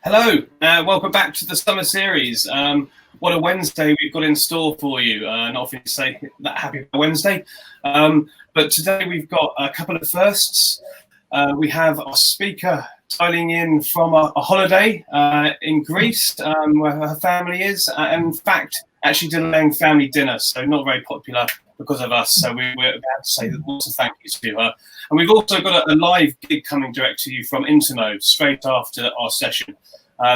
Hello, welcome back to the summer series. What a Wednesday we've got in store for you. Not often to say that happy Wednesday, but today we've got a couple of firsts. We have our speaker dialing in from a holiday in Greece, where her family is. In fact, actually delaying family dinner, so not very popular because of us. So we're about to say lots of thank yous to her. And we've also got a live gig coming direct to you from Intermode straight after our session.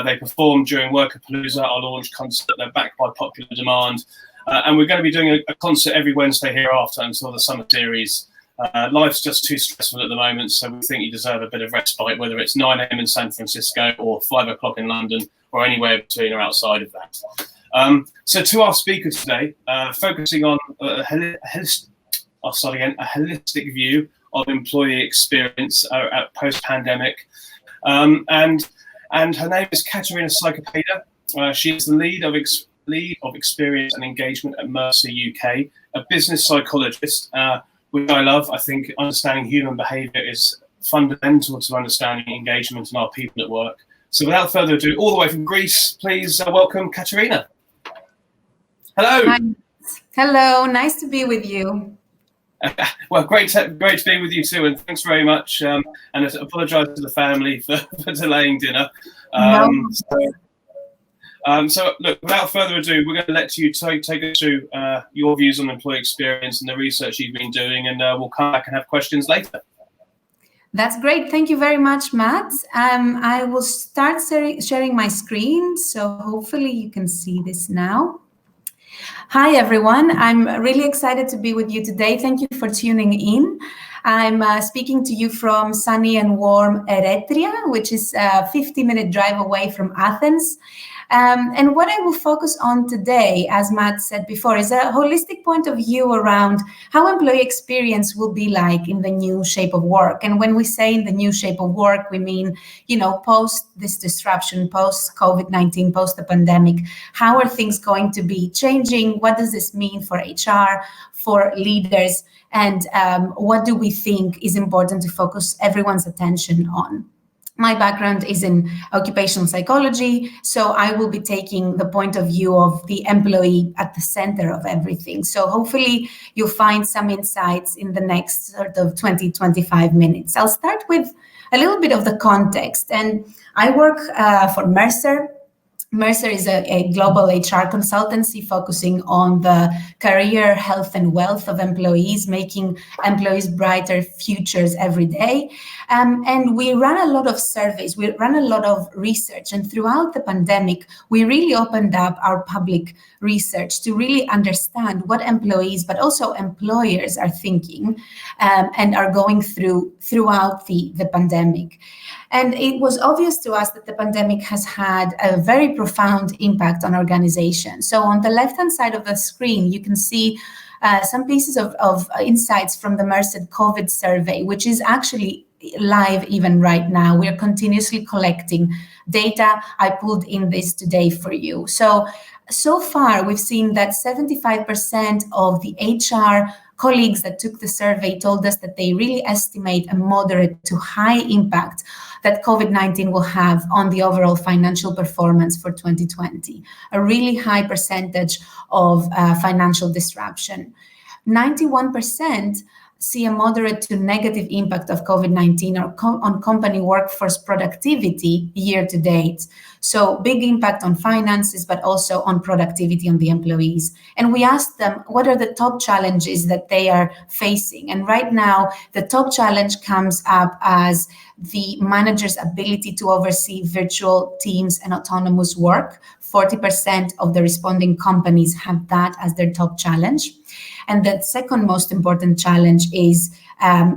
They performed during Workapalooza, our launch concert. They're backed by popular demand. And we're going to be doing a concert every Wednesday hereafter until the summer series. Life's just too stressful at the moment, so we think you deserve a bit of respite, whether it's 9 a.m. in San Francisco or 5 o'clock in London or anywhere between or outside of that. So to our speaker today, focusing on a holistic view of employee experience post-pandemic. And her name is Katerina Psychopaida. She is the lead of experience and engagement at Mercer UK, a business psychologist, which I love. I think understanding human behaviour is fundamental to understanding engagement in our people at work. So without further ado, all the way from Greece, please welcome Katerina. Hello. Hi. Hello, nice to be with you. Well, great to be with you too, and thanks very much. And I apologise to the family for delaying dinner. So look, without further ado, we're going to let you take us through your views on employee experience and the research you've been doing, and we'll come back and have questions later. That's great. Thank you very much, Matt. I will start sharing my screen, so hopefully you can see this now. Hi, everyone. I'm really excited to be with you today. Thank you for tuning in. I'm speaking to you from sunny and warm Eretria, which is a 50-minute drive away from Athens. And what I will focus on today, as Matt said before, is a holistic point of view around how employee experience will be like in the new shape of work. And when we say in the new shape of work, we mean, post this disruption, post COVID-19, post the pandemic, how are things going to be changing? What does this mean for HR, for leaders? And what do we think is important to focus everyone's attention on? My background is in occupational psychology, so I will be taking the point of view of the employee at the center of everything. So hopefully you'll find some insights in the next sort of 20-25 minutes. I'll start with a little bit of the context. And I work for Mercer. Mercer is a global HR consultancy focusing on the career, health, and wealth of employees, making employees brighter futures every day. And we run a lot of surveys, we run a lot of research. And throughout the pandemic, we really opened up our public research to really understand what employees, but also employers are thinking and are going throughout the pandemic. And it was obvious to us that the pandemic has had a very profound impact on organizations. So on the left-hand side of the screen, you can see some pieces of insights from the Mercer COVID survey, which is actually live even right now. We are continuously collecting data. I pulled in this today for you. So far, we've seen that 75% of the HR colleagues that took the survey told us that they really estimate a moderate to high impact that COVID-19 will have on the overall financial performance for 2020, a really high percentage of financial disruption. 91% see a moderate to negative impact of COVID-19 on company workforce productivity year to date. So big impact on finances, but also on productivity on the employees. And we asked them, what are the top challenges that they are facing? And right now, the top challenge comes up as the manager's ability to oversee virtual teams and autonomous work. 40% of the responding companies have that as their top challenge. And the second most important challenge is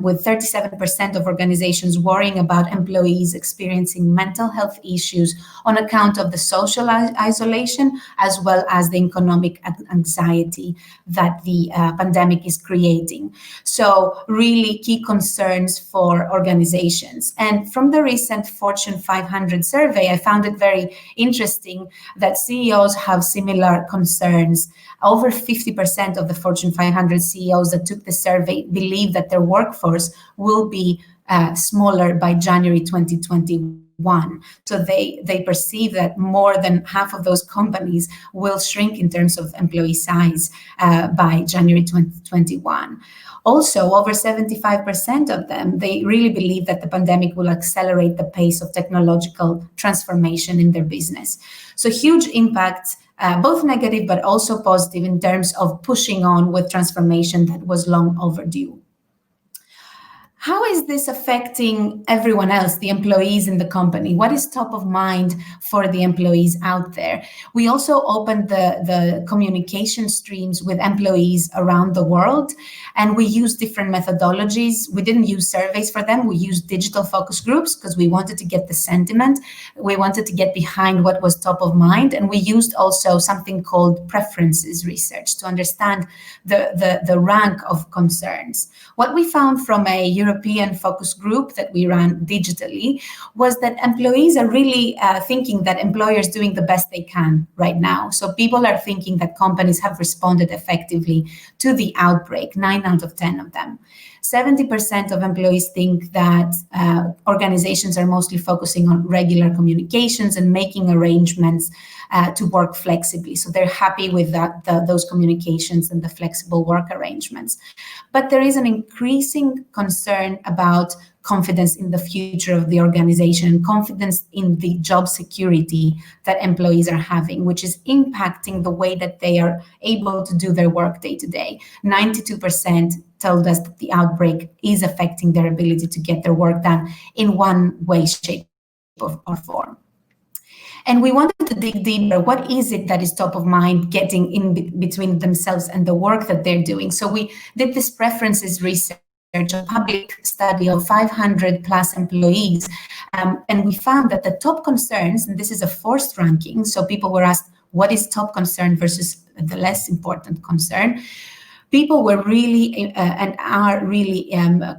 with 37% of organizations worrying about employees experiencing mental health issues on account of the social isolation, as well as the economic anxiety that the pandemic is creating. So really key concerns for organizations. And from the recent Fortune 500 survey, I found it very interesting that CEOs have similar concerns. Over 50% of the Fortune 500 CEOs that took the survey believe that their workforce will be smaller by January 2021. 2021. So they perceive that more than half of those companies will shrink in terms of employee size by January 2021. Also, over 75% of them, they really believe that the pandemic will accelerate the pace of technological transformation in their business. So huge impact, both negative but also positive in terms of pushing on with transformation that was long overdue. How is this affecting everyone else, the employees in the company? What is top of mind for the employees out there? We also opened the communication streams with employees around the world, and we used different methodologies. We didn't use surveys for them. We used digital focus groups because we wanted to get the sentiment. We wanted to get behind what was top of mind. And we used also something called preferences research to understand the rank of concerns. What we found from a European focus group that we ran digitally was that employees are really thinking that employers doing the best they can right now. So people are thinking that companies have responded effectively to the outbreak, 9 out of 10 of them. 70% of employees think that organizations are mostly focusing on regular communications and making arrangements to work flexibly. So they're happy with those communications and the flexible work arrangements. But there is an increasing concern about confidence in the future of the organization, confidence in the job security that employees are having, which is impacting the way that they are able to do their work day to day. 92% told us that the outbreak is affecting their ability to get their work done in one way, shape, or form. And we wanted to dig deeper. What is it that is top of mind getting in between themselves and the work that they're doing? So we did this preferences research, a public study of 500 plus employees. And we found that the top concerns, and this is a forced ranking, so people were asked, what is top concern versus the less important concern? People were really and are really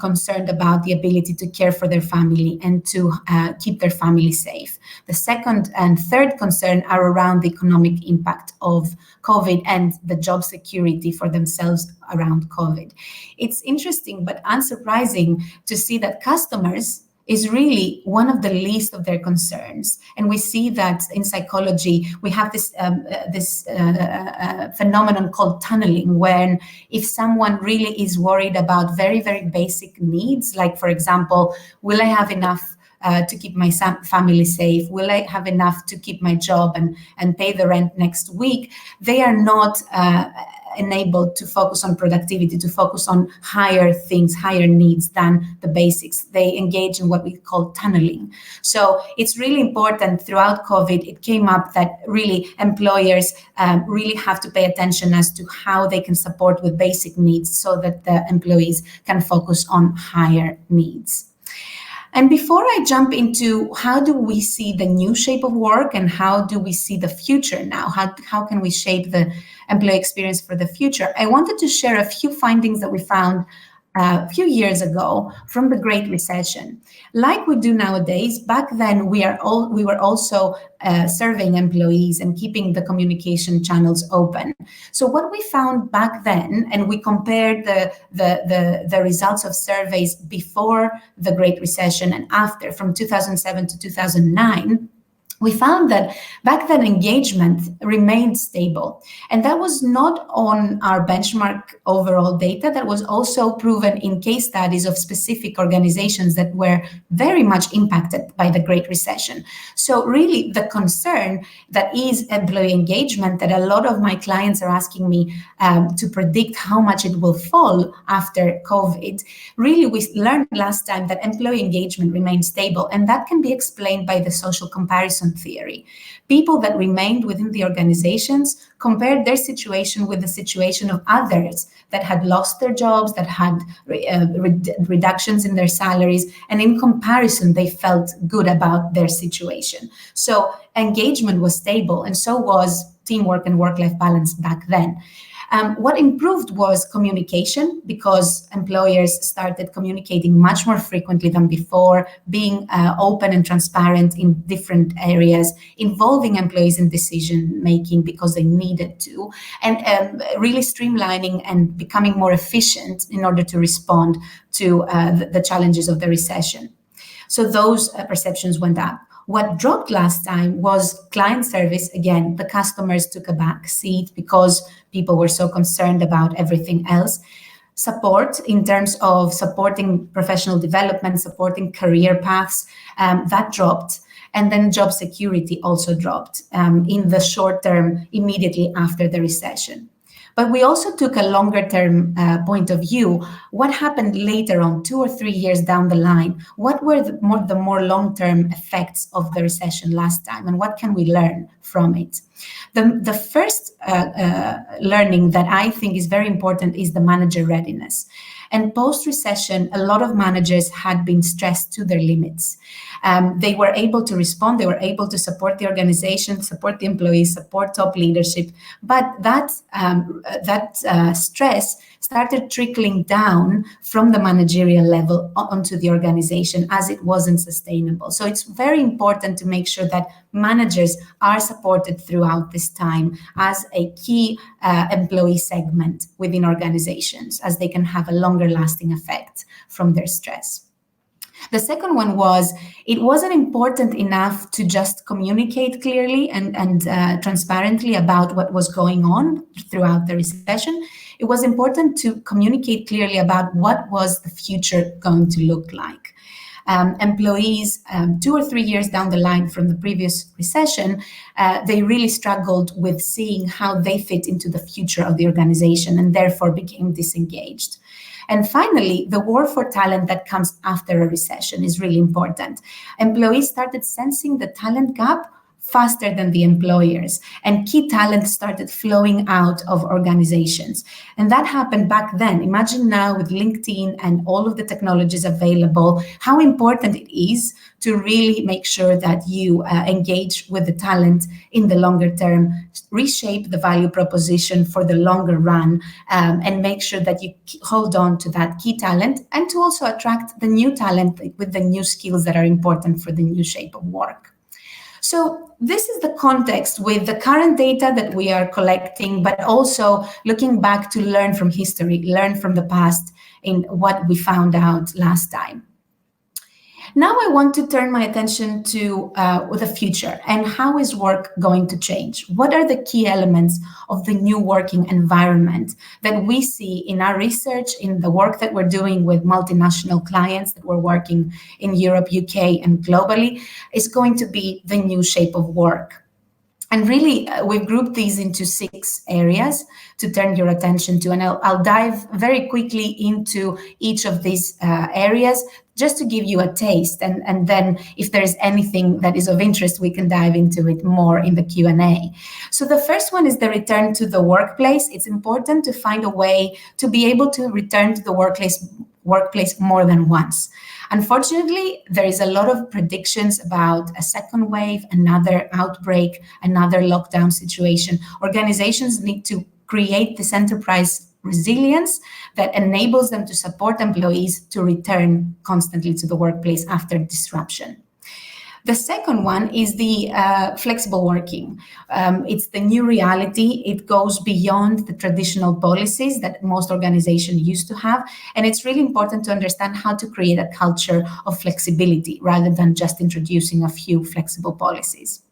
concerned about the ability to care for their family and to keep their family safe. The second and third concern are around the economic impact of COVID and the job security for themselves around COVID. It's interesting but unsurprising to see that customers is really one of the least of their concerns. And we see that in psychology, we have this phenomenon called tunneling, when if someone really is worried about very, very basic needs, like, for example, will I have enough to keep my family safe? Will I have enough to keep my job and pay the rent next week? They are not enabled to focus on productivity, to focus on higher things, higher needs than the basics. They engage in what we call tunneling. So it's really important throughout COVID, it came up that really employers really have to pay attention as to how they can support with basic needs so that the employees can focus on higher needs. And before I jump into how do we see the new shape of work and how do we see the future now, how can we shape the employee experience for the future, I wanted to share a few findings that we found a few years ago from the Great Recession. Like we do nowadays, back then we were also surveying employees and keeping the communication channels open. So what we found back then, and we compared the results of surveys before the Great Recession and after, from 2007 to 2009, we found that back then engagement remained stable. And that was not on our benchmark overall data, that was also proven in case studies of specific organizations that were very much impacted by the Great Recession. So really the concern that is employee engagement, that a lot of my clients are asking me to predict how much it will fall after COVID, really we learned last time that employee engagement remains stable, and that can be explained by the social comparison theory. People that remained within the organizations compared their situation with the situation of others that had lost their jobs, that had reductions in their salaries, and in comparison, they felt good about their situation. So engagement was stable, and so was teamwork and work-life balance back then. What improved was communication, because employers started communicating much more frequently than before, being open and transparent in different areas, involving employees in decision making because they needed to, and really streamlining and becoming more efficient in order to respond to the challenges of the recession. So those perceptions went up. What dropped last time was client service. Again, the customers took a back seat because people were so concerned about everything else. Support in terms of supporting professional development, supporting career paths, that dropped. And then job security also dropped in the short term, immediately after the recession. But we also took a longer term point of view. What happened later on, 2 or 3 years down the line? What were the more long-term effects of the recession last time, and what can we learn from it? The first learning that I think is very important is the manager readiness. And post-recession, a lot of managers had been stressed to their limits. They were able to respond, they were able to support the organization, support the employees, support top leadership. But that stress started trickling down from the managerial level onto the organization as it wasn't sustainable. So it's very important to make sure that managers are supported throughout this time as a key employee segment within organizations, as they can have a longer lasting effect from their stress. The second one was, it wasn't important enough to just communicate clearly and transparently about what was going on throughout the recession. It was important to communicate clearly about what was the future going to look like. Employees, 2 or 3 years down the line from the previous recession, they really struggled with seeing how they fit into the future of the organization and therefore became disengaged. And finally, the war for talent that comes after a recession is really important. Employees started sensing the talent gap faster than the employers, and key talent started flowing out of organizations. And that happened back then. Imagine now with LinkedIn and all of the technologies available, how important it is to really make sure that you engage with the talent in the longer term, reshape the value proposition for the longer run, and make sure that you hold on to that key talent and to also attract the new talent with the new skills that are important for the new shape of work. So this is the context with the current data that we are collecting, but also looking back to learn from history, learn from the past in what we found out last time. Now I want to turn my attention to the future and how is work going to change? What are the key elements of the new working environment that we see in our research, in the work that we're doing with multinational clients that we're working in Europe, UK, and globally, is going to be the new shape of work. And really, we've grouped these into 6 areas to turn your attention to. And I'll dive very quickly into each of these areas just to give you a taste. And then if there's anything that is of interest, we can dive into it more in the Q&A. So the first one is the return to the workplace. It's important to find a way to be able to return to the workplace more than once. Unfortunately, there is a lot of predictions about a second wave, another outbreak, another lockdown situation. Organizations need to create this enterprise resilience that enables them to support employees to return constantly to the workplace after disruption. The second one is the flexible working. It's the new reality. It goes beyond the traditional policies that most organizations used to have. And it's really important to understand how to create a culture of flexibility rather than just introducing a few flexible policies.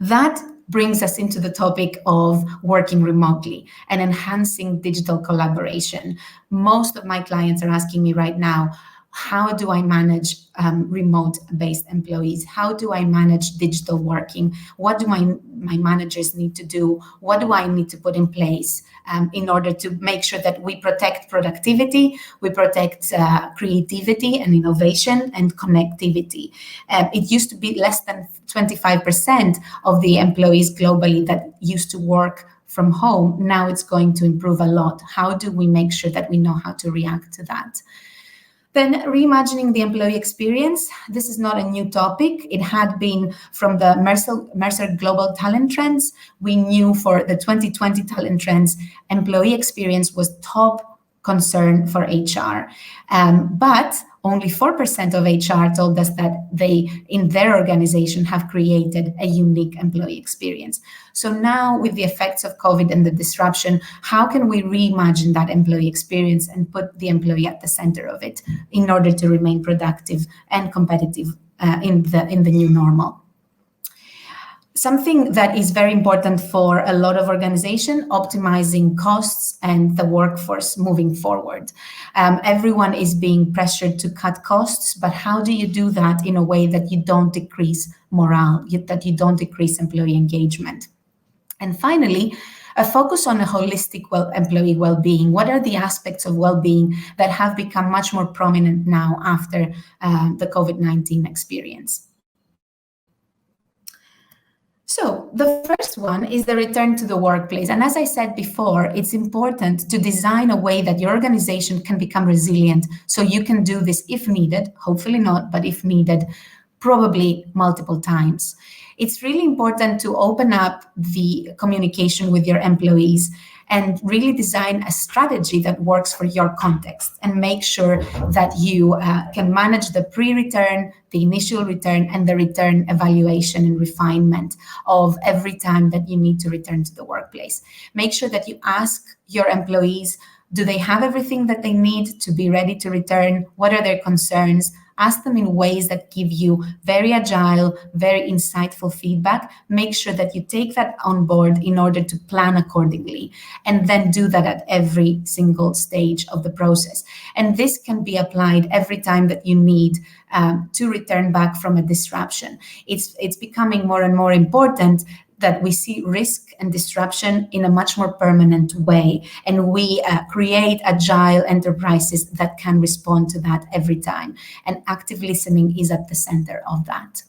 That brings us into the topic of working remotely and enhancing digital collaboration. Most of my clients are asking me right now, how do I manage remote-based employees? How do I manage digital working? What do my managers need to do? What do I need to put in place in order to make sure that we protect productivity, we protect creativity and innovation and connectivity? It used to be less than 25% of the employees globally that used to work from home. Now it's going to improve a lot. How do we make sure that we know how to react to that? Then reimagining the employee experience. This is not a new topic. It had been from the Mercer Global Talent Trends. We knew for the 2020 talent trends, employee experience was top concern for HR. But only 4% of HR told us that they, in their organization, have created a unique employee experience. So now with the effects of COVID and the disruption, how can we reimagine that employee experience and put the employee at the center of it in order to remain productive and competitive in the new normal. Something that is very important for a lot of organizations, optimizing costs and the workforce moving forward. Everyone is being pressured to cut costs, but how do you do that in a way that you don't decrease morale, that you don't decrease employee engagement? And finally, a focus on a holistic employee well-being. What are the aspects of well-being that have become much more prominent now after the COVID-19 experience? So the first one is the return to the workplace. And as I said before, it's important to design a way that your organization can become resilient. So you can do this if needed, hopefully not, but if needed, probably multiple times. It's really important to open up the communication with your employees and really design a strategy that works for your context and make sure that you can manage the pre-return, the initial return, and the return evaluation and refinement of every time that you need to return to the workplace. Make sure that you ask your employees, do they have everything that they need to be ready to return? What are their concerns? Ask them in ways that give you very agile, very insightful feedback. Make sure that you take that on board in order to plan accordingly, and then do that at every single stage of the process. And this can be applied every time that you need to return back from a disruption. It's becoming more and more important that we see risk and disruption in a much more permanent way. And we create agile enterprises that can respond to that every time. And active listening is at the center of that.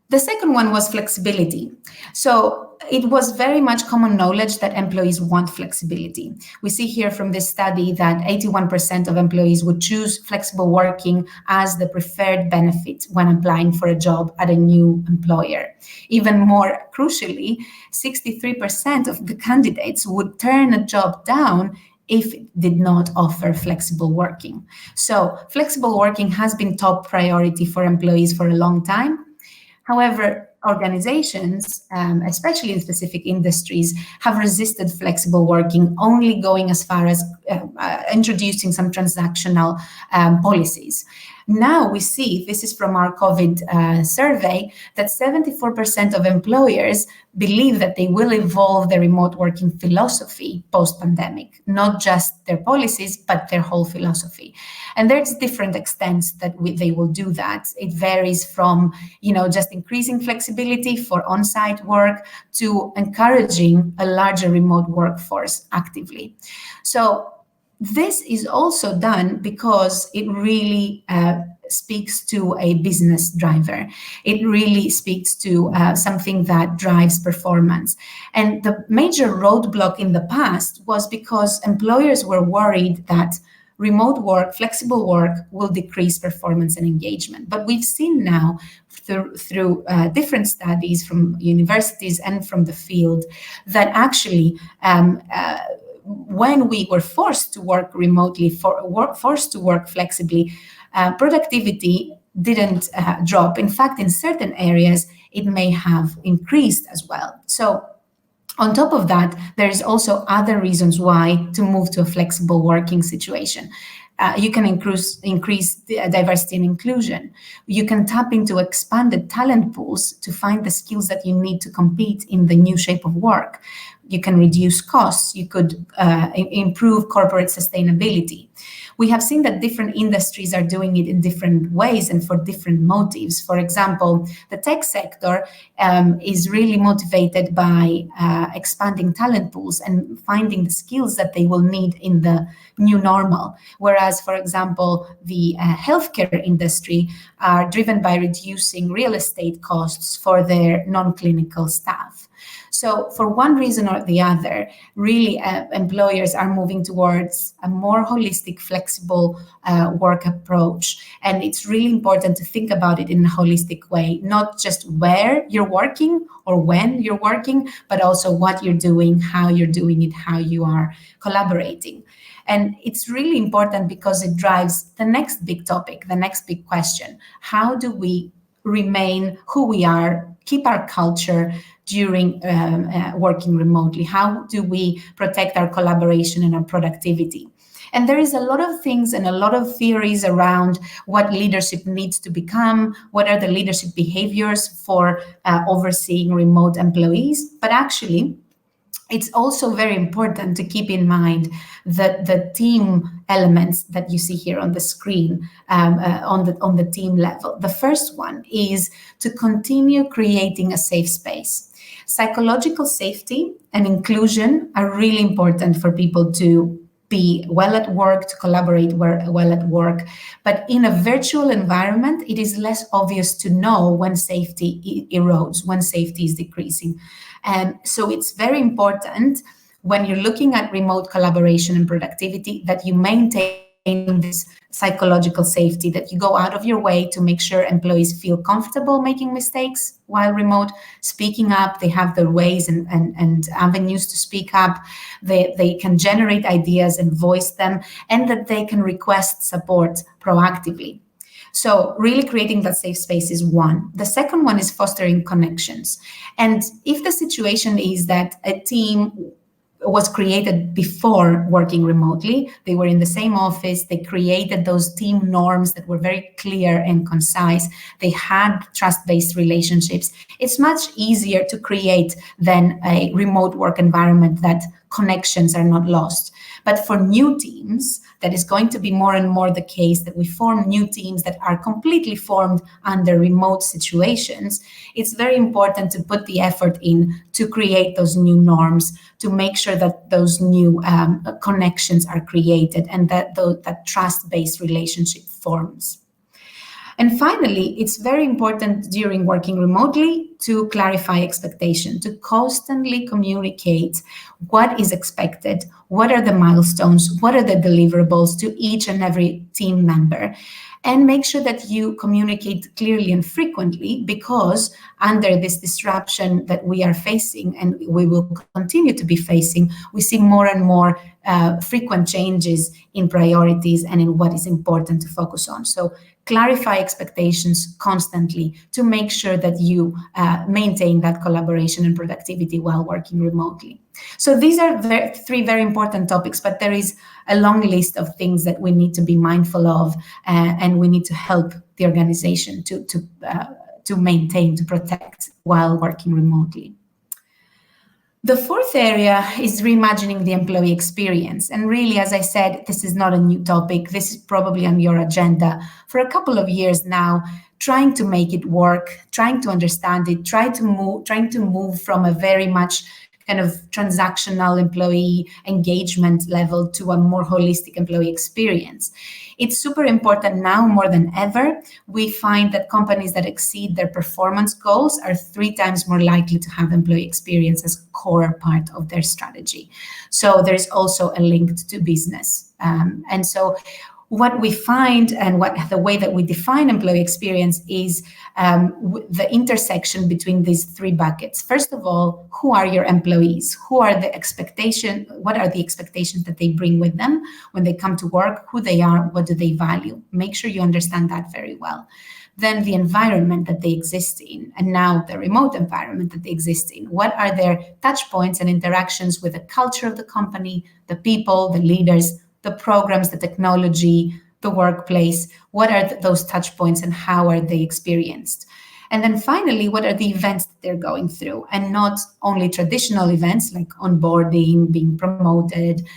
The second one was flexibility. So it was very much common knowledge that employees want flexibility. We see here from this study that 81% of employees would choose flexible working as the preferred benefit when applying for a job at a new employer. Even more crucially, 63% of the candidates would turn a job down if it did not offer flexible working. So flexible working has been top priority for employees for a long time. However, organizations, especially in specific industries, have resisted flexible working, only going as far as introducing some transactional policies. Now we see, this is from our COVID survey, that 74% of employers believe that they will evolve their remote working philosophy post-pandemic, not just their policies, but their whole philosophy. And there's different extents that they will do that. It varies from, just increasing flexibility for on-site work to encouraging a larger remote workforce actively. So this is also done because it really speaks to a business driver. It really speaks to something that drives performance. And the major roadblock in the past was because employers were worried that remote work, flexible work will decrease performance and engagement. But we've seen now through different studies from universities and from the field that actually when we were forced to work remotely, forced to work flexibly, productivity didn't drop. In fact, in certain areas, it may have increased as well. So on top of that, there's also other reasons why to move to a flexible working situation. You can increase diversity and inclusion. You can tap into expanded talent pools to find the skills that you need to compete in the new shape of work. You can reduce costs. You could improve corporate sustainability. We have seen that different industries are doing it in different ways and for different motives. For example, the tech sector is really motivated by expanding talent pools and finding the skills that they will need in the new normal. Whereas, for example, the healthcare industry are driven by reducing real estate costs for their non-clinical staff. So for one reason or the other, really employers are moving towards a more holistic, flexible work approach. And it's really important to think about it in a holistic way, not just where you're working or when you're working, but also what you're doing, how you're doing it, how you are collaborating. And it's really important because it drives the next big topic, the next big question. How do we remain who we are, keep our culture during working remotely? How do we protect our collaboration and our productivity? And there is a lot of things and a lot of theories around what leadership needs to become, what are the leadership behaviors for overseeing remote employees. But actually, it's also very important to keep in mind that the team elements that you see here on the screen on the team level. The first one is to continue creating a safe space. Psychological safety and inclusion are really important for people to be well at work, to collaborate well at work. But in a virtual environment, it is less obvious to know when safety erodes, when safety is decreasing. And so it's very important when you're looking at remote collaboration and productivity that you maintain this psychological safety, that you go out of your way to make sure employees feel comfortable making mistakes while remote, speaking up. They have the ways and avenues to speak up. They can generate ideas and voice them, and that they can request support proactively. So really creating that safe space is one. The second one is fostering connections. And if the situation is that a team was created before working remotely, they were in the same office, they created those team norms that were very clear and concise, they had trust-based relationships, it's much easier to create than a remote work environment that connections are not lost. But for new teams, that is going to be more and more the case, that we form new teams that are completely formed under remote situations. It's very important to put the effort in to create those new norms, to make sure that those new connections are created and that that trust-based relationship forms. And finally, it's very important during working remotely to clarify expectation, to constantly communicate what is expected, what are the milestones, what are the deliverables to each and every team member, and make sure that you communicate clearly and frequently, because under this disruption that we are facing and we will continue to be facing, we see more and more frequent changes in priorities and in what is important to focus on. So clarify expectations constantly to make sure that you maintain that collaboration and productivity while working remotely. So these are three very important topics, but there is a long list of things that we need to be mindful of, and we need to help the organization to maintain, to protect while working remotely. The fourth area is reimagining the employee experience. And really, as I said, this is not a new topic. This is probably on your agenda for a couple of years now, trying to make it work, trying to understand it, trying to move from a very much kind of transactional employee engagement level to a more holistic employee experience. It's super important now more than ever. We find that companies that exceed their performance goals are 3 times more likely to have employee experience as a core part of their strategy. So there's also a link to business. And so what we find and the way that we define employee experience is the intersection between these 3 buckets. First of all, who are your employees? What are the expectations that they bring with them when they come to work? Who they are? What do they value? Make sure you understand that very well. Then the environment that they exist in, and now the remote environment that they exist in. What are their touch points and interactions with the culture of the company, the people, the leaders, the programs, the technology, the workplace? What are those touch points and how are they experienced? And then finally, what are the events that they're going through? And not only traditional events like onboarding, being promoted,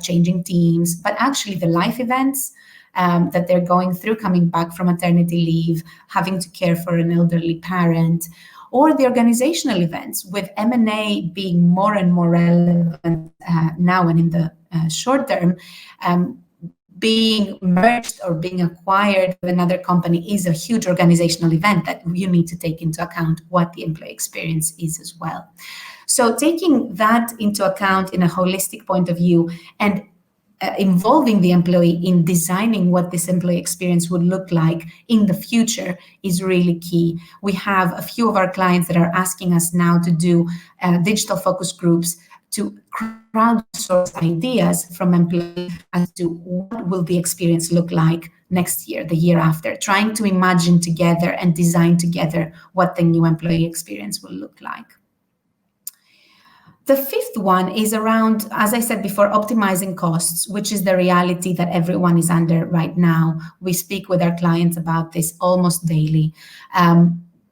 changing teams, but actually the life events that they're going through, coming back from maternity leave, having to care for an elderly parent, or the organizational events, with M&A being more and more relevant now and in the short term. Being merged or being acquired with another company is a huge organizational event that you need to take into account what the employee experience is as well. So taking that into account in a holistic point of view and involving the employee in designing what this employee experience would look like in the future is really key. We have a few of our clients that are asking us now to do digital focus groups to crowdsource ideas from employees as to what will the experience look like next year, the year after, trying to imagine together and design together what the new employee experience will look like. The fifth one is around, as I said before, optimizing costs, which is the reality that everyone is under right now. We speak with our clients about this almost daily.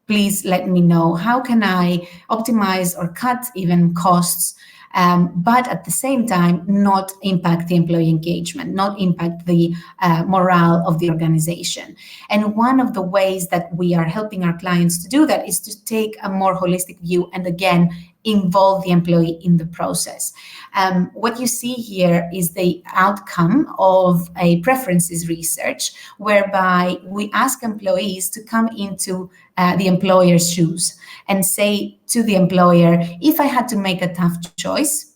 Please let me know, how can I optimize or cut even costs, but at the same time not impact the employee engagement, not impact the morale of the organization. And one of the ways that we are helping our clients to do that is to take a more holistic view and, again, involve the employee in the process. What you see here is the outcome of a preferences research, whereby we ask employees to come into the employer's shoes and say to the employer, if I had to make a tough choice,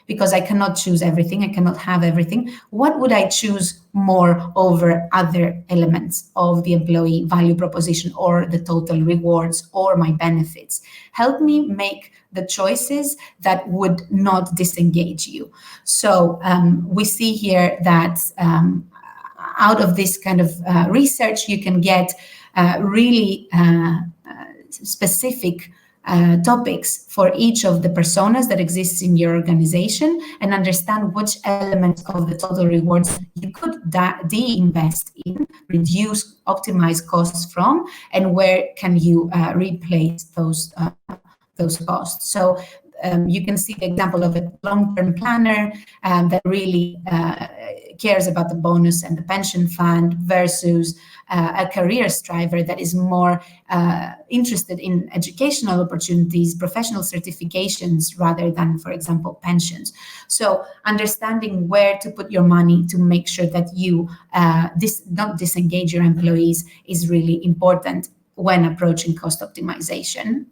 because I cannot choose everything, I cannot have everything, what would I choose more over other elements of the employee value proposition or the total rewards or my benefits? Help me make the choices that would not disengage you. So we see here that out of this kind of research, you can get really specific topics for each of the personas that exists in your organization, and understand which elements of the total rewards you could de-invest in, reduce, optimize costs from, and where can you replace those costs. So you can see the example of a long-term planner that really cares about the bonus and the pension fund versus a career striver that is more interested in educational opportunities, professional certifications, rather than, for example, pensions. So understanding where to put your money to make sure that you don't disengage your employees is really important when approaching cost optimization.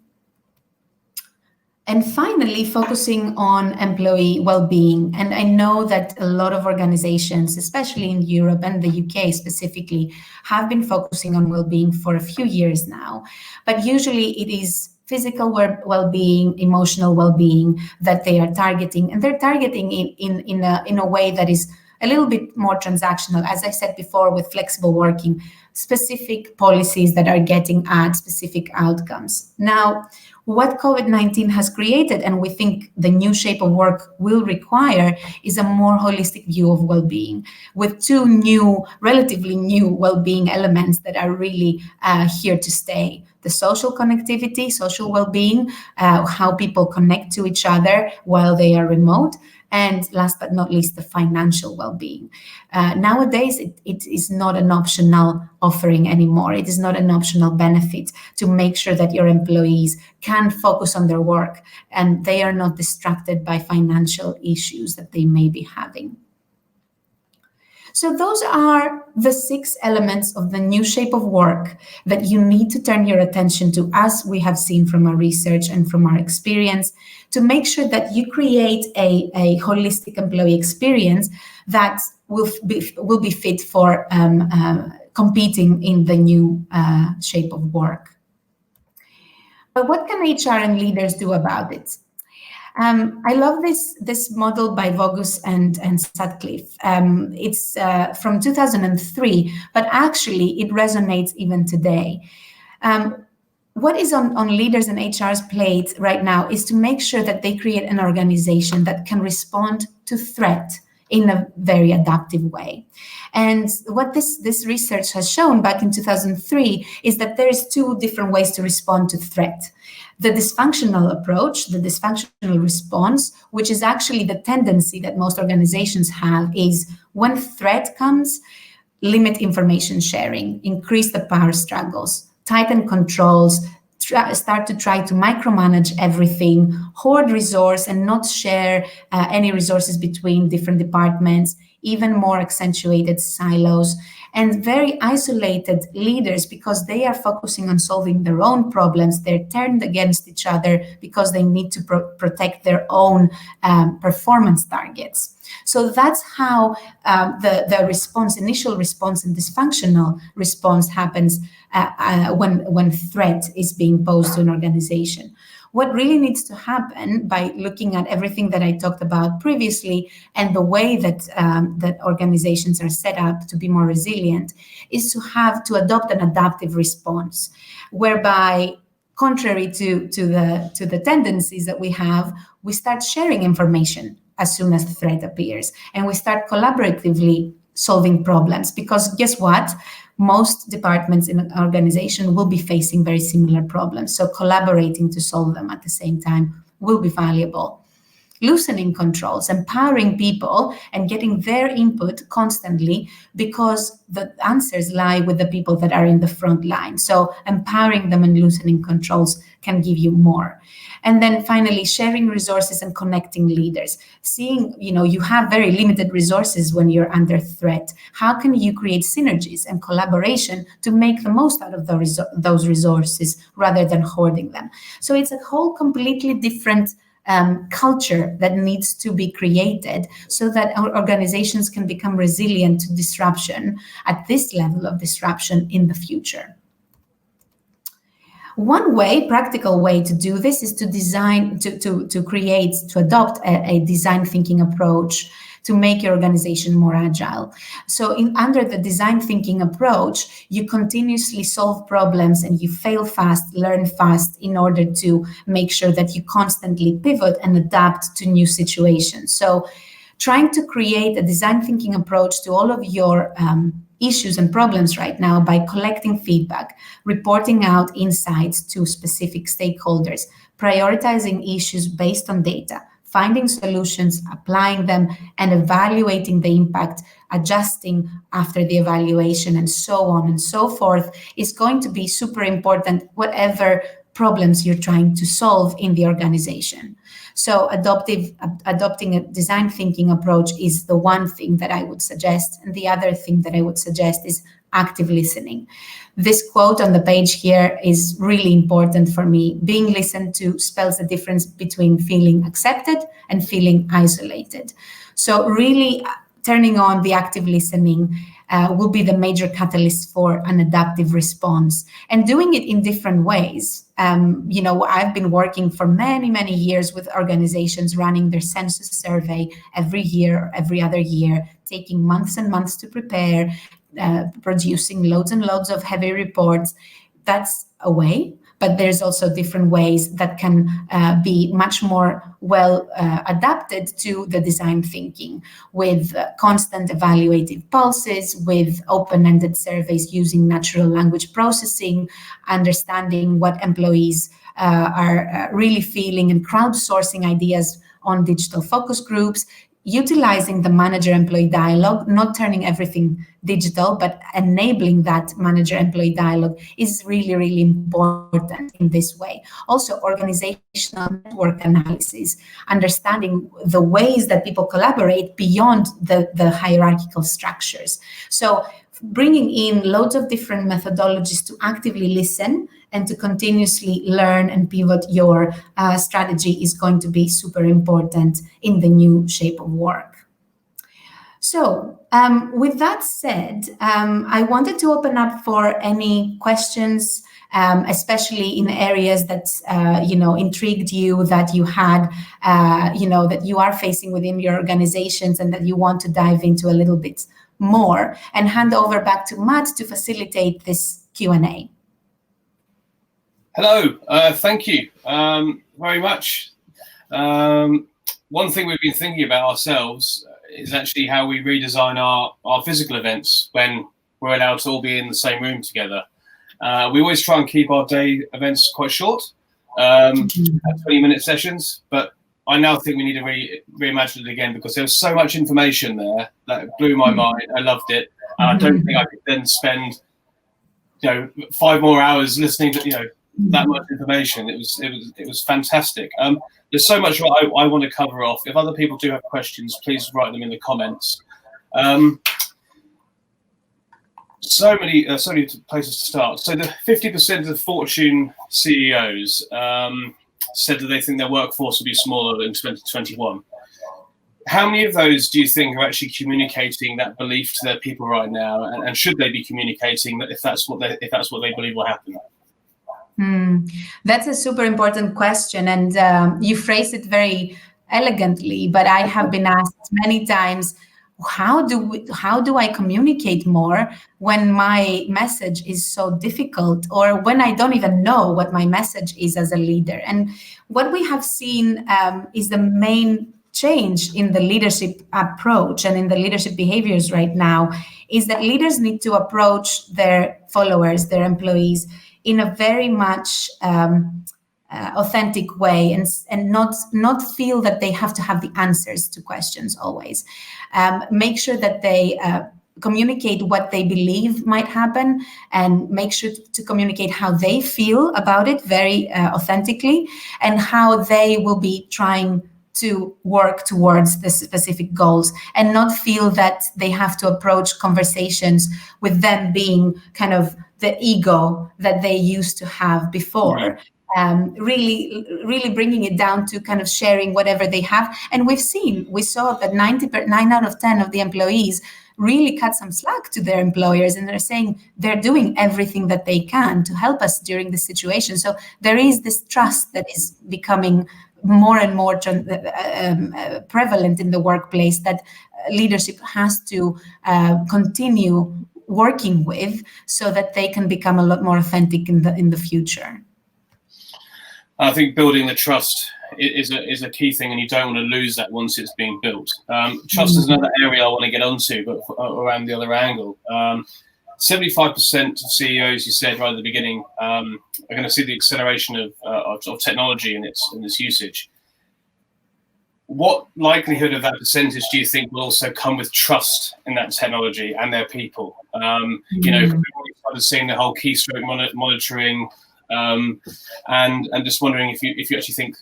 And finally, focusing on employee well-being. And I know that a lot of organizations, especially in Europe and the UK specifically, have been focusing on well-being for a few years now. But usually it is physical well-being, emotional well-being that they are targeting. And they're targeting in a way that is a little bit more transactional, as I said before, with flexible working, specific policies that are getting at specific outcomes. Now, what COVID-19 has created, and we think the new shape of work will require, is a more holistic view of well-being, with two new, relatively new well-being elements that are really here to stay. The social connectivity, social well-being, how people connect to each other while they are remote, and last but not least, the financial well-being. Nowadays, it is not an optional offering anymore. It is not an optional benefit to make sure that your employees can focus on their work and they are not distracted by financial issues that they may be having. So those are the 6 elements of the new shape of work that you need to turn your attention to, as we have seen from our research and from our experience, to make sure that you create a holistic employee experience that will be fit for competing in the new shape of work. But what can HR and leaders do about it? I love this model by Vogus and Sutcliffe. It's from 2003, but actually it resonates even today. What is on leaders and HR's plate right now is to make sure that they create an organization that can respond to threat in a very adaptive way. And what this research has shown back in 2003 is that there is 2 different ways to respond to threat. The dysfunctional approach, the dysfunctional response, which is actually the tendency that most organizations have, is when threat comes, limit information sharing, increase the power struggles, tighten controls, start to try to micromanage everything, hoard resource and not share any resources between different departments, even more accentuated silos, and very isolated leaders because they are focusing on solving their own problems. They're turned against each other because they need to protect their own performance targets. So that's how the response, initial response and dysfunctional response happens when threat is being posed to an organization. What really needs to happen, by looking at everything that I talked about previously and the way that that organizations are set up to be more resilient, is to adopt an adaptive response, whereby contrary to the tendencies that we have, we start sharing information as soon as the threat appears, and we start collaboratively solving problems, because guess what? Most departments in an organization will be facing very similar problems. So collaborating to solve them at the same time will be valuable. Loosening controls, empowering people and getting their input constantly, because the answers lie with the people that are in the front line. So empowering them and loosening controls can give you more. And then finally, sharing resources and connecting leaders. Seeing, you have very limited resources when you're under threat. How can you create synergies and collaboration to make the most out of those resources rather than hoarding them? So it's a whole completely different culture that needs to be created so that our organizations can become resilient to disruption at this level of disruption in the future. One practical way to do this is to design, to adopt a design thinking approach to make your organization more agile. So under the design thinking approach, you continuously solve problems and you fail fast, learn fast, in order to make sure that you constantly pivot and adapt to new situations. So trying to create a design thinking approach to all of your issues and problems right now by collecting feedback, reporting out insights to specific stakeholders, prioritizing issues based on data, finding solutions, applying them, and evaluating the impact, adjusting after the evaluation, and so on and so forth, is going to be super important, whatever problems you're trying to solve in the organization. So adopting a design thinking approach is the one thing that I would suggest. And the other thing that I would suggest is active listening. This quote on the page here is really important for me. Being listened to spells the difference between feeling accepted and feeling isolated. So really turning on the active listening will be the major catalyst for an adaptive response, and doing it in different ways. I've been working for many, many years with organizations running their census survey every year or every other year, taking months and months to prepare, producing loads and loads of heavy reports. That's a way, but there's also different ways that can be much more well adapted to the design thinking, with constant evaluative pulses, with open-ended surveys using natural language processing, understanding what employees are really feeling, and crowdsourcing ideas on digital focus groups, utilizing the manager-employee dialogue, not turning everything digital, but enabling that manager-employee dialogue is really, really important in this way. Also, organizational network analysis, understanding the ways that people collaborate beyond the hierarchical structures. So bringing in loads of different methodologies to actively listen and to continuously learn and pivot your strategy is going to be super important in the new shape of work. So with that said, I wanted to open up for any questions, especially in areas that intrigued you, that you had, that you are facing within your organizations, and that you want to dive into a little bit more, and hand over back to Matt to facilitate this Q&A. Hello, thank you very much. One thing we've been thinking about ourselves is actually how we redesign our physical events when we're allowed to all be in the same room together. We always try and keep our day events quite short, 20-minute sessions, but I now think we need to reimagine it again, because there was so much information there that blew my mind. I loved it. And I don't think I could then spend 5 more hours listening to that much information. It was fantastic. There's so much I want to cover off. If other people do have questions, please write them in the comments. So many places to start. So the 50% of Fortune CEOs said that they think their workforce will be smaller in 2021. How many of those do you think are actually communicating that belief to their people right now, and should they be communicating that if that's what they believe will happen? That's a super important question, and you phrase it very elegantly, but I have been asked many times, how do I communicate more when my message is so difficult, or when I don't even know what my message is as a leader? And what we have seen is the main change in the leadership approach and in the leadership behaviors right now is that leaders need to approach their followers, their employees, in a very much authentic way, and not feel that they have to have the answers to questions always. Make sure that they communicate what they believe might happen, and make sure to communicate how they feel about it very authentically, and how they will be trying to work towards the specific goals, and not feel that they have to approach conversations with them being kind of the ego that they used to have before. Right. Really bringing it down to kind of sharing whatever they have. And we saw that 9 out of 10 of the employees really cut some slack to their employers, and they're saying they're doing everything that they can to help us during this situation. So there is this trust that is becoming more and more prevalent in the workplace, that leadership has to continue working with, so that they can become a lot more authentic in the future. I think building the trust is a key thing, and you don't want to lose that once it's being built. Trust is another area I want to get onto, but around the other angle. 75% of CEOs, you said right at the beginning, are going to see the acceleration of technology and its usage. What likelihood of that percentage do you think will also come with trust in that technology and their people? You know, we've started seeing the whole keystroke monitoring, and just wondering if you actually think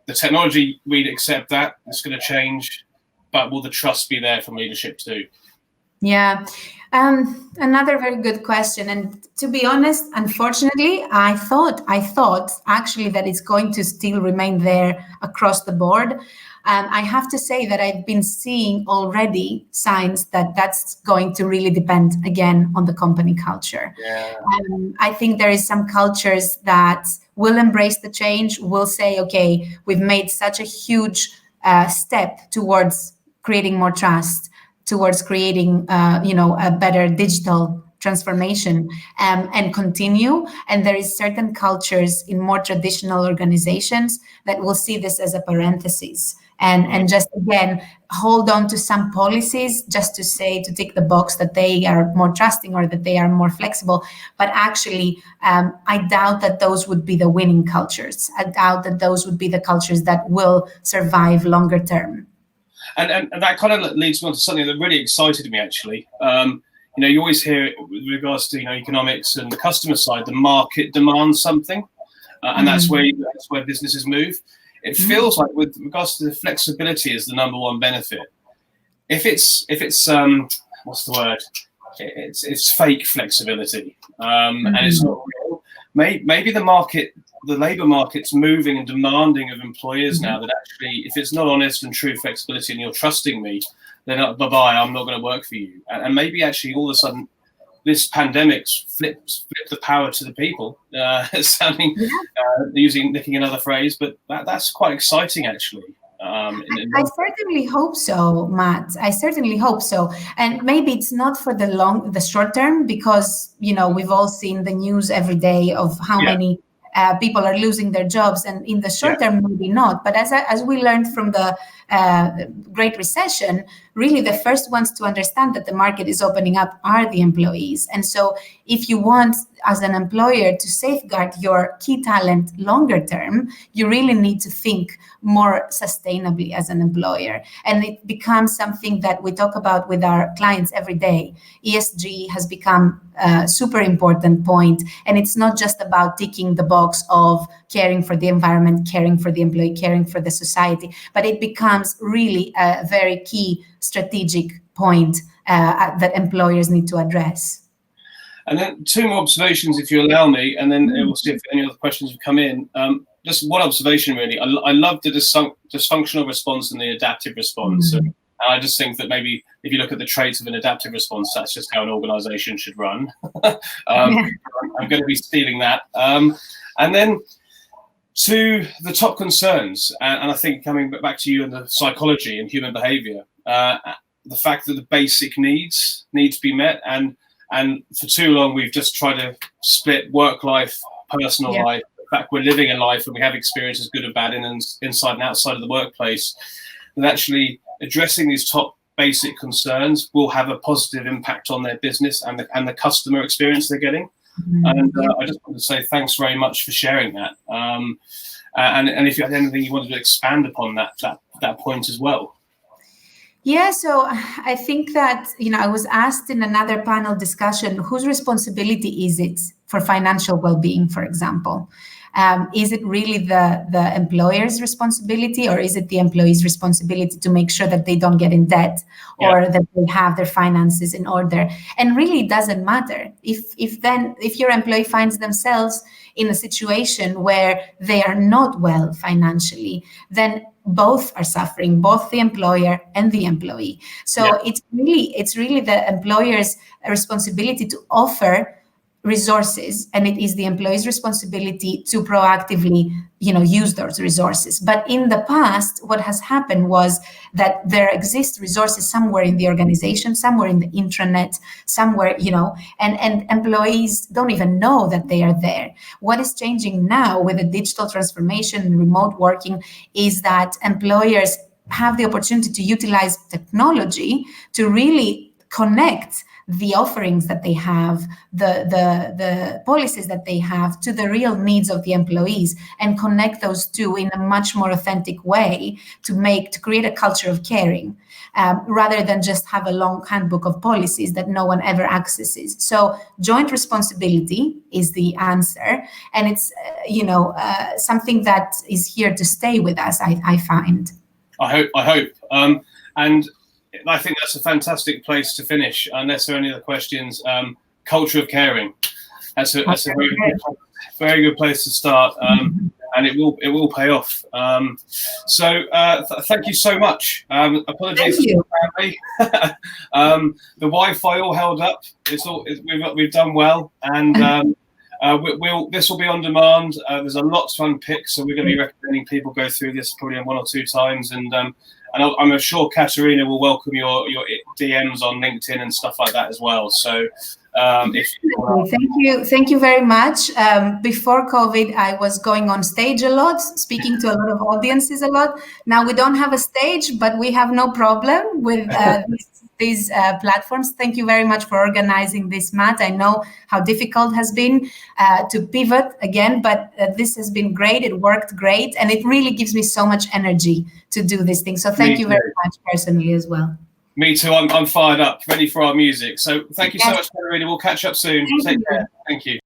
the technology, we'd accept that it's going to change, but will the trust be there from leadership too? Yeah, another very good question. And to be honest, unfortunately, I thought actually that it's going to still remain there across the board. I have to say that I've been seeing already signs that that's going to really depend again on the company culture. Yeah. I think there is some cultures that will embrace the change, will say, okay, we've made such a huge step towards creating more trust, towards creating, a better digital transformation, and continue. And there is certain cultures in more traditional organizations that will see this as a parenthesis, and just again hold on to some policies just to say, to tick the box that they are more trusting or that they are more flexible. But actually, I doubt that those would be the winning cultures. I doubt that those would be the cultures that will survive longer term. And that kind of leads me on to something that really excited me, actually. You always hear with regards to economics and the customer side, the market demands something, and that's where businesses move. It feels like with regards to the flexibility is the number one benefit. If it's what's the word? It's fake flexibility, and it's not real. Maybe the labour market's moving and demanding of employers now that actually, if it's not honest and true flexibility and you're trusting me, then bye-bye, I'm not going to work for you. And maybe actually all of a sudden this pandemic's flipped the power to the people, sounding, nicking another phrase, but that's quite exciting actually. I certainly hope so, Matt. I certainly hope so. And maybe it's not for the short term, because, we've all seen the news every day of how many people are losing their jobs, and in the short term, maybe not. But as we learned from the Great Recession, really the first ones to understand that the market is opening up are the employees. And so if you want, as an employer, to safeguard your key talent longer term, you really need to think more sustainably as an employer. And it becomes something that we talk about with our clients every day. ESG has become a super important point. And it's not just about ticking the box of caring for the environment, caring for the employee, caring for the society, but it becomes really a very key strategic point that employers need to address. And then two more observations, if you allow me, and then we'll see if any other questions have come in. Just one observation, really. I love the dysfunctional response and the adaptive response. And I just think that maybe if you look at the traits of an adaptive response, that's just how an organization should run. I'm going to be stealing that. And then to the top concerns, and I think coming back to you and the psychology and human behavior, the fact that the basic needs need to be met, and for too long we've just tried to split work life, personal life. In fact, we're living a life and we have experiences, good and bad, inside and outside of the workplace. And actually addressing these top basic concerns will have a positive impact on their business and the customer experience they're getting. And I just want to say thanks very much for sharing that. And if you had anything you wanted to expand upon that point as well. Yeah, so I think that, I was asked in another panel discussion, whose responsibility is it for financial well-being, for example? Is it really the employer's responsibility, or is it the employee's responsibility to make sure that they don't get in debt or that they have their finances in order? And really, it doesn't matter. If your employee finds themselves in a situation where they are not well financially, then both are suffering, both the employer and the employee. So it's really the employer's responsibility to offer resources, and it is the employee's responsibility to proactively, use those resources. But in the past, what has happened was that there exist resources somewhere in the organization, somewhere in the intranet, somewhere, and employees don't even know that they are there. What is changing now with the digital transformation and remote working is that employers have the opportunity to utilize technology to really connect the offerings that they have, the policies that they have to the real needs of the employees, and connect those two in a much more authentic way to create a culture of caring, rather than just have a long handbook of policies that no one ever accesses. So joint responsibility is the answer, and it's something that is here to stay with us. I find. I hope. And I think that's a fantastic place to finish, unless there are any other questions. Culture of caring. That's a very good place to start, and it will pay off. So thank you so much. Apologies to the family. The Wi-Fi all held up. We've done well, and this will be on demand. There's a lot to unpick, so we're going to be recommending people go through this probably 1 or 2 times, and I'm sure Katerina will welcome your DMs on LinkedIn and stuff like that as well. So thank you very much. Before COVID, I was going on stage a lot, speaking to a lot of audiences a lot. Now we don't have a stage, but we have no problem with these platforms. Thank you very much for organizing this, Matt. I know how difficult it has been to pivot again, but this has been great. It worked great, and it really gives me so much energy to do this thing. So thank you very much personally as well. Me too. I'm fired up, ready for our music. So thank you so much, Katerina. We'll catch up soon. Take care. Thank you.